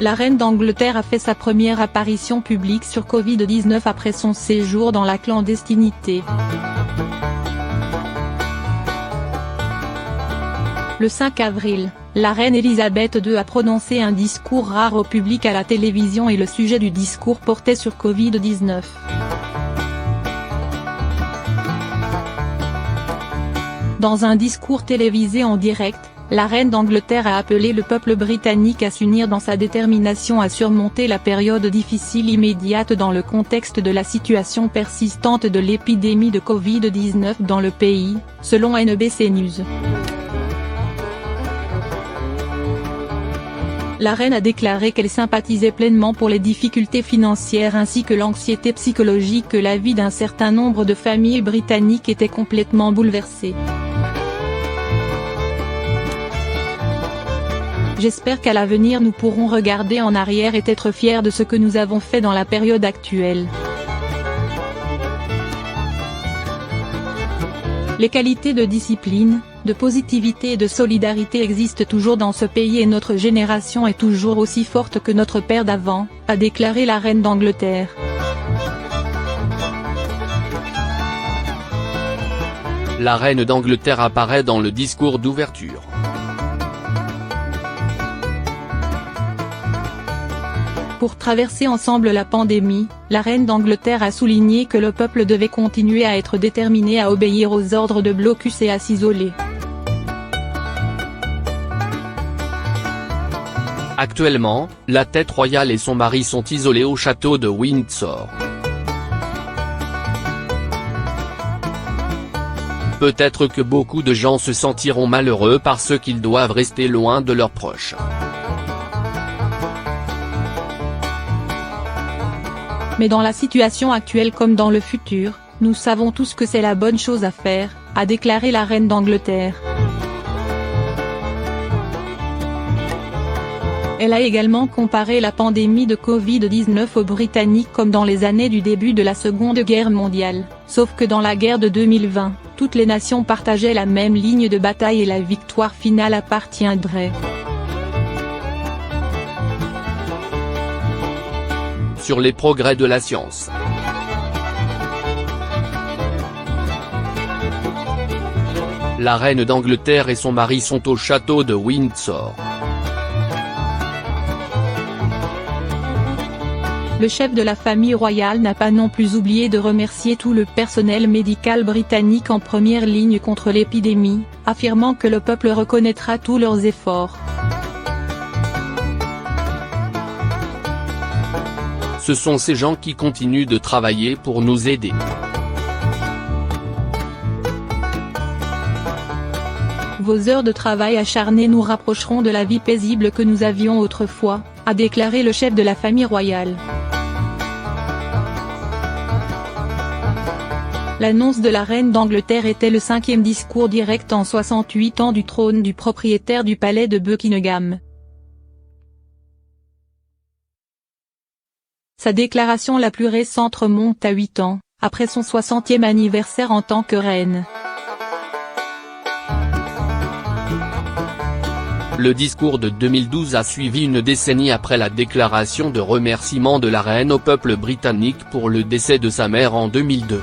La reine d'Angleterre a fait sa première apparition publique sur Covid-19 après son séjour dans la clandestinité. Le 5 avril, la reine Elisabeth II a prononcé un discours rare au public à la télévision et le sujet du discours portait sur Covid-19. Dans un discours télévisé en direct, la reine d'Angleterre a appelé le peuple britannique à s'unir dans sa détermination à surmonter la période difficile immédiate dans le contexte de la situation persistante de l'épidémie de Covid-19 dans le pays, selon NBC News. La reine a déclaré qu'elle sympathisait pleinement pour les difficultés financières ainsi que l'anxiété psychologique que la vie d'un certain nombre de familles britanniques était complètement bouleversée. J'espère qu'à l'avenir nous pourrons regarder en arrière et être fiers de ce que nous avons fait dans la période actuelle. Les qualités de discipline, de positivité et de solidarité existent toujours dans ce pays et notre génération est toujours aussi forte que notre père d'avant, a déclaré la reine d'Angleterre. La reine d'Angleterre apparaît dans le discours d'ouverture. Pour traverser ensemble la pandémie, la reine d'Angleterre a souligné que le peuple devait continuer à être déterminé à obéir aux ordres de blocus et à s'isoler. Actuellement, la tête royale et son mari sont isolés au château de Windsor. Peut-être que beaucoup de gens se sentiront malheureux parce qu'ils doivent rester loin de leurs proches. Mais dans la situation actuelle comme dans le futur, nous savons tous que c'est la bonne chose à faire, a déclaré la reine d'Angleterre. Elle a également comparé la pandémie de Covid-19 aux Britanniques comme dans les années du début de la Seconde Guerre mondiale, sauf que dans la guerre de 2020, toutes les nations partageaient la même ligne de bataille et la victoire finale appartiendrait. Sur les progrès de la science. La reine d'Angleterre et son mari sont au château de Windsor. Le chef de la famille royale n'a pas non plus oublié de remercier tout le personnel médical britannique en première ligne contre l'épidémie, affirmant que le peuple reconnaîtra tous leurs efforts. Ce sont ces gens qui continuent de travailler pour nous aider. Vos heures de travail acharnées nous rapprocheront de la vie paisible que nous avions autrefois, a déclaré le chef de la famille royale. L'annonce de la reine d'Angleterre était le 5e discours direct en 68 ans du trône du propriétaire du palais de Buckingham. Sa déclaration la plus récente remonte à 8 ans, après son 60e anniversaire en tant que reine. Le discours de 2012 a suivi une décennie après la déclaration de remerciement de la reine au peuple britannique pour le décès de sa mère en 2002.